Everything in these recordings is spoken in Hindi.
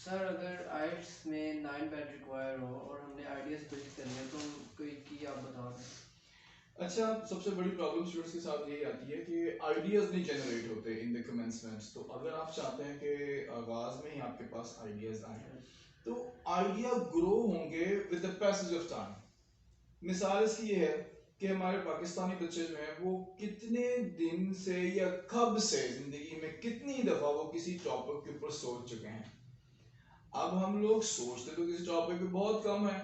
सर अगर आइट्स में 9 बैंड रिक्वायर हो और हमने आइडियाज बिल्ड करने हैं तो हम कोई की आप बता दें। अच्छा, सबसे बड़ी प्रॉब्लम स्टूडेंट्स के साथ यही आती है कि आइडियाज नहीं जनरेट होते इन द कमेंसमेंट्स। तो अगर आप चाहते हैं कि आगाज में ही आपके पास आइडियाज आए तो आइडिया ग्रो होंगे with the passage of time. मिसाल इसकी ये है कि हमारे पाकिस्तानी बच्चे जो हैं वो कितने दिन से या कब से जिंदगी में कितनी दफा वो किसी टॉपिक के ऊपर सोच चुके हैं। अब हम लोग सोचते तो किसी टॉपिक पे बहुत कम है।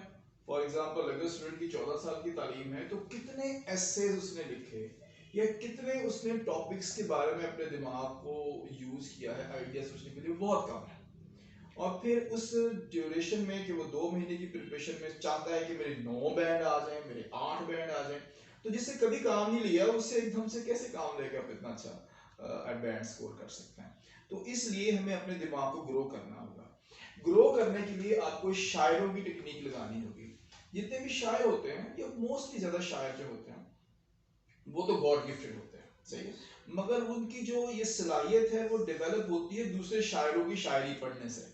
फॉर एग्जाम्पल अगर स्टूडेंट की 14 साल की तालीम है तो कितने एसेज उसने लिखे या कितने उसने टॉपिक्स के बारे में अपने दिमाग को यूज किया है आइडिया सोचने के लिए, बहुत कम है। और फिर उस ड्यूरेशन में कि वो 2 महीने की प्रिपरेशन में चाहता है कि मेरे 9 बैंड आ जाए, मेरे 8 बैंड आ जाए, तो जिससे कभी काम नहीं लिया उससे एकदम से कैसे काम लेके आप इतना अच्छा बैंड स्कोर कर सकते हैं। तो इसलिए हमें अपने दिमाग को ग्रो करना होगा। ग्रो करने के लिए आपको शायरों की टेक्निक लगानी होगी। जितने भी शायर होते हैं या मोस्टली ज्यादा शायर जो होते हैं वो तो गॉड गिफ्टेड होते हैं, सही है, मगर उनकी जो ये सलाहियत है वो डेवलप होती है दूसरे शायरों की शायरी पढ़ने से।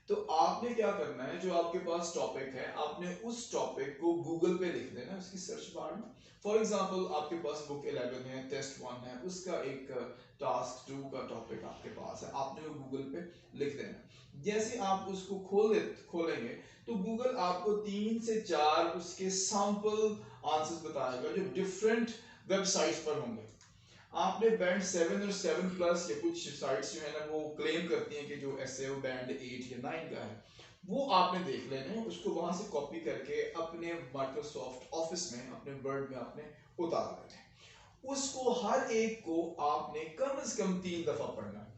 तो आपने क्या करना है, जो आपके पास टॉपिक है आपने उस टॉपिक को गूगल पे लिख देना उसकी सर्च बार में। फॉर एग्जांपल आपके पास बुक 11 है, टेस्ट 1 है, उसका एक टास्क 2 का टॉपिक आपके पास है, आपने वो गूगल पे लिख देना। जैसे आप उसको खोलेंगे तो गूगल आपको 3 से 4 उसके सैंपल आंसर्स बताएगा जो डिफरेंट वेबसाइट्स पर होंगे। आपने बैंड 7 और 7 प्लस या कुछ साइट्स जो है ना वो क्लेम करती हैं कि जो ऐसे वो बैंड 8 या 9 का है, वो आपने देख लेना है, उसको वहां से कॉपी करके अपने माइक्रोसॉफ्ट ऑफिस में अपने वर्ड में आपने उतार लेना है। उसको हर एक को आपने कम से कम 3 दफा पढ़ना है।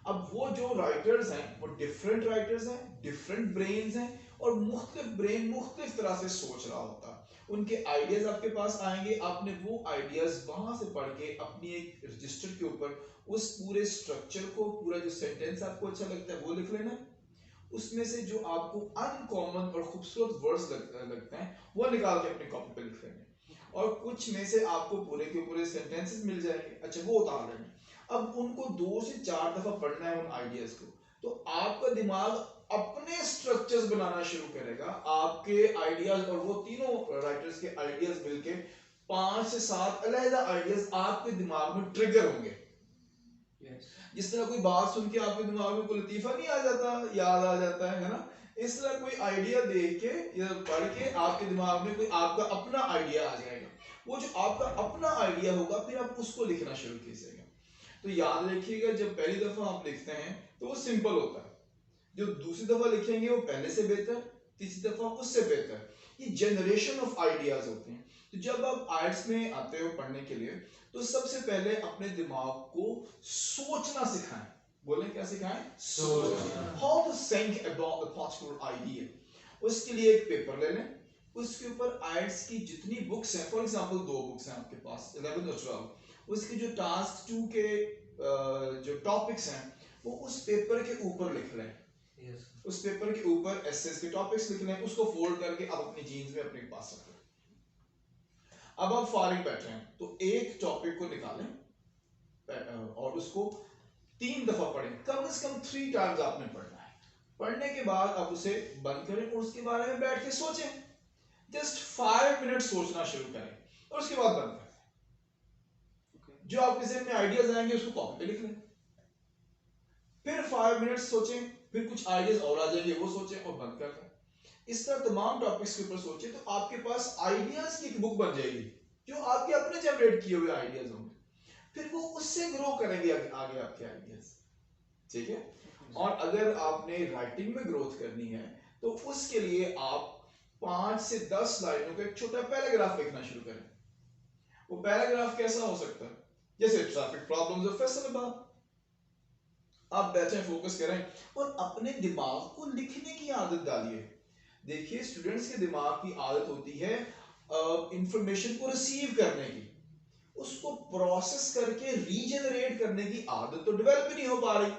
अब वो जो राइटर्स हैं वो डिफरेंट राइटर्स हैं, डिफरेंट ब्रेन्स हैं, और मुख्तलिफ ब्रेन मुख्तलिफ तरह से सोच रहा होता है। उनके आइडियाज आपके पास आएंगे, आपने वो आइडियाज वहां से पढ़ के अपनी एक रजिस्टर के ऊपर उस पूरे स्ट्रक्चर को, पूरा जो सेंटेंस आपको अच्छा लगता है वो लिख लेना। उसमें से जो आपको अनकॉमन और खूबसूरत वर्ड्स लगते हैं वो निकाल के अपनी कॉपी पे लिख लेंगे, और कुछ में से आपको पूरे के पूरे सेंटेंसेस मिल जाएंगे, अच्छा वो उतार लेंगे। अब उनको 2 से 4 दफा पढ़ना है उन आइडियाज को, तो आपका दिमाग अपने स्ट्रक्चर्स बनाना शुरू करेगा। आपके आइडियाज और वो तीनों राइटर्स के आइडियाज मिलके 5 से 7 अलग आइडियाज आपके दिमाग में ट्रिगर होंगे। जिस तरह कोई बात सुन के आपके दिमाग में कोई लतीफा नहीं आ जाता, याद आ जाता है ना, इस तरह कोई आइडिया देख के या पढ़ के आपके दिमाग में कोई आपका अपना आइडिया आ जाएगा। वो जो आपका अपना आइडिया होगा फिर आप उसको लिखना शुरू कीजिएगा। तो याद रखिएगा, जब पहली दफा आप लिखते हैं तो वो सिंपल होता है, जो दूसरी दफा लिखेंगे वो पहले से बेहतर, तीसरी दफा उससे बेहतर। ये जनरेशन ऑफ आइडियाज होते हैं। तो जब आप आर्ट्स में आते हो पढ़ने के लिए तो सबसे पहले अपने दिमाग को सोचना सिखाएं। बोलें क्या सिखाएं? सोचना। How to think about a particular idea. उसके लिए एक पेपर ले लें, उसके ऊपर आर्ट्स की जितनी बुक्स हैं, फॉर एग्जांपल 2 बुक्स हैं आपके पास 11 और 12, उसके जो टास्क 2 के जो टॉपिक्स हैं वो उस पेपर के ऊपर लिख लें। उस पेपर के ऊपर एसेस के टॉपिक्स लिख लें, उसको फोल्ड करके आप अपनी जीन्स में अपने पास रख लें। अब आप फारिग बैठे हैं तो एक टॉपिक को निकालें और उसको 3 दफा पढ़ें, कम से कम 3 टाइम्स आपने पढ़ना है। पढ़ने के बाद आप उसे बंद करें और उसके बारे में बैठ के सोचें। जस्ट 5 मिनट सोचना शुरू करें और उसके बाद बंद कर दें। जो आपके ज़हन में आइडियाज आएंगे उसको कॉपी पे लिख लें, फिर 5 मिनट सोचें, फिर कुछ आइडियाज और आ जाएंगे वो सोचें और बंद कर दें। इस तरह तमाम टॉपिक्स के ऊपर सोचें तो आपके पास आइडियाज की एक बुक बन जाएगी जो आपके अपने जनरेट किए हुए आइडियाज होंगे, फिर वो उससे ग्रो करेंगे आगे आपके आइडियाज। ठीक है। और अगर आपने राइटिंग में ग्रोथ करनी है तो उसके लिए आप 5 से 10 लाइनों का एक छोटा पैराग्राफ लिखना शुरू करें। वो पैराग्राफ कैसा हो सकता है, जैसे ट्रैफिक प्रॉब्लम्स ऑफ फैसलाबाद। आप बैठे फोकस करें और अपने दिमाग को लिखने की आदत डालिए। देखिए स्टूडेंट्स के दिमाग की आदत होती है इंफॉर्मेशन को रिसीव करने की, उसको प्रोसेस करके रीजनरेट करने की आदत तो डेवलप ही नहीं हो पा रही।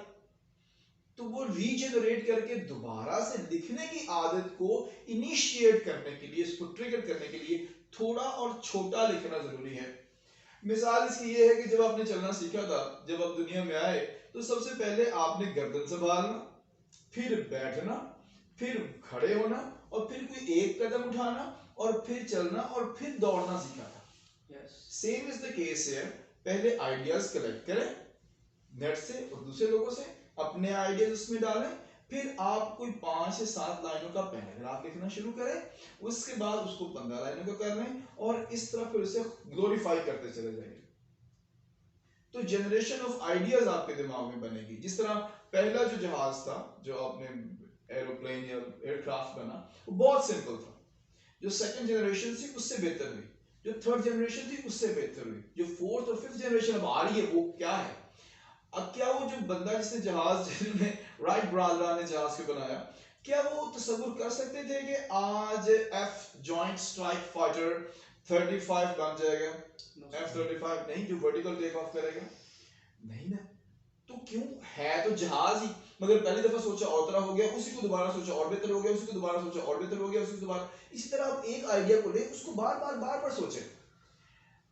तो वो रीजनरेट करके दोबारा से लिखने की आदत को इनिशिएट करने के लिए, इसको ट्रिगर करने के लिए थोड़ा और छोटा लिखना जरूरी है। मिसाल इसकी ये है कि जब आपने चलना सीखा था, जब आप दुनिया में आए तो सबसे पहले आपने गर्दन संभालना, फिर बैठना, फिर खड़े होना, और फिर कोई एक कदम उठाना, और फिर चलना, और फिर दौड़ना सीखा था। सेम इज द केस है, पहले आइडियाज कलेक्ट करें नेट से और दूसरे लोगों से, अपने आइडियाज उसमें डालें, फिर आप कोई 5 से 7 लाइनों का पैराग्राफ लिखना शुरू करें, उसके बाद उसको 15 लाइनों का कर लें, और इस तरह फिर उसे ग्लोरीफाई करते चले जाइए। तो जनरेशन ऑफ आइडियाज आपके दिमाग में बनेगी। जिस तरह पहला जो जहाज था, जो आपने एरोप्लेन या एयरक्राफ्ट बना, वो बहुत सिंपल था। जो सेकंड जनरेशन थी उससे बेहतर हुई, जो थर्ड जनरेशन थी उससे बेहतर हुई, जो फोर्थ और फिफ्थ जनरेशन अब आ रही है वो क्या है? अब क्या वो जो बंदा जिसने जहाज जिसने राइट ब्रादर ने जहाज को बनाया, क्या वो तसव्वुर कर सकते थे कि आज एफ जॉइंट स्ट्राइक फाइटर 35 बन जाएगा? F-35 नहीं, जो वर्टिकल टेक ऑफ करेगा, नहीं ना। तो क्यों है तो जहाज ही, मगर पहली दफा सोचा और तरह हो गया, उसी को दोबारा सोचा और बेहतर हो गया, उसी को दोबारा सोचा और बेहतर हो गया, उसी को दोबारा। इसी तरह आप एक आइडिया को ले, उसको बार बार सोचें।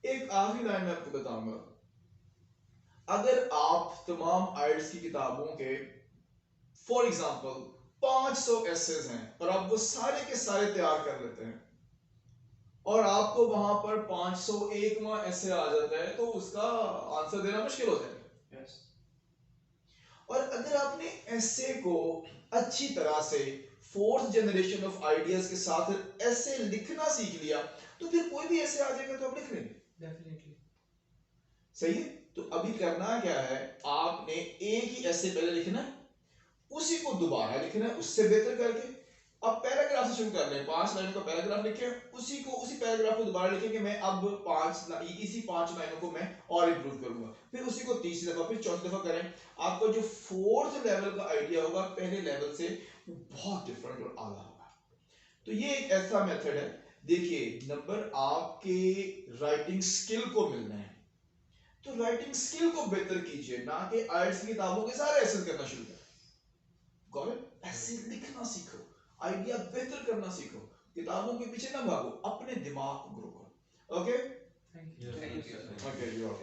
एक आखिरी लाइन मैं आपको बताऊंगा, अगर आप तमाम आइल्स की किताबों के फॉर एग्जांपल 500 एसेज हैं और आप वो सारे के सारे तैयार कर लेते हैं, और आपको वहां पर 501वां ऐसे आ जाता है, तो उसका आंसर देना मुश्किल हो जाएगा। yes. और अगर आपने ऐसे को अच्छी तरह से फोर्थ जनरेशन ऑफ आइडियाज के साथ ऐसे लिखना सीख लिया, तो फिर कोई भी ऐसे आ जाएगा तो आप लिख लेंगे डेफिनेटली। सही है। तो अभी करना क्या है, आपने एक ही ऐसे पहले लिखना है, उसी को दोबारा लिखना है उससे बेहतर करके। अब पैराग्राफ से शुरू कर लें, 5 लाइनों का पैराग्राफ लिखें, उसी पैराग्राफ को दोबारा लिखें कि मैं अब इसी 5 लाइनों को मैं और इंप्रूव करूंगा, फिर उसी को तीसरी दफा, फिर चौथी दफा करें। आपको जो फोर्थ लेवल का आइडिया होगा पहले लेवल से वो बहुत डिफरेंट और आला होगा। तो ये एक ऐसा मेथड है। देखिए, नंबर आपके राइटिंग स्किल को मिलना है, तो राइटिंग स्किल को बेहतर कीजिए, ना कि आइल्स की किताबों के सारे ऐसे करना शुरू करें। ऐसे लिखना सीखो, आइडिया बेहतर करना सीखो, किताबों के पीछे ना भागो, अपने दिमाग को ग्रो करो। Okay, thank you. Okay, you are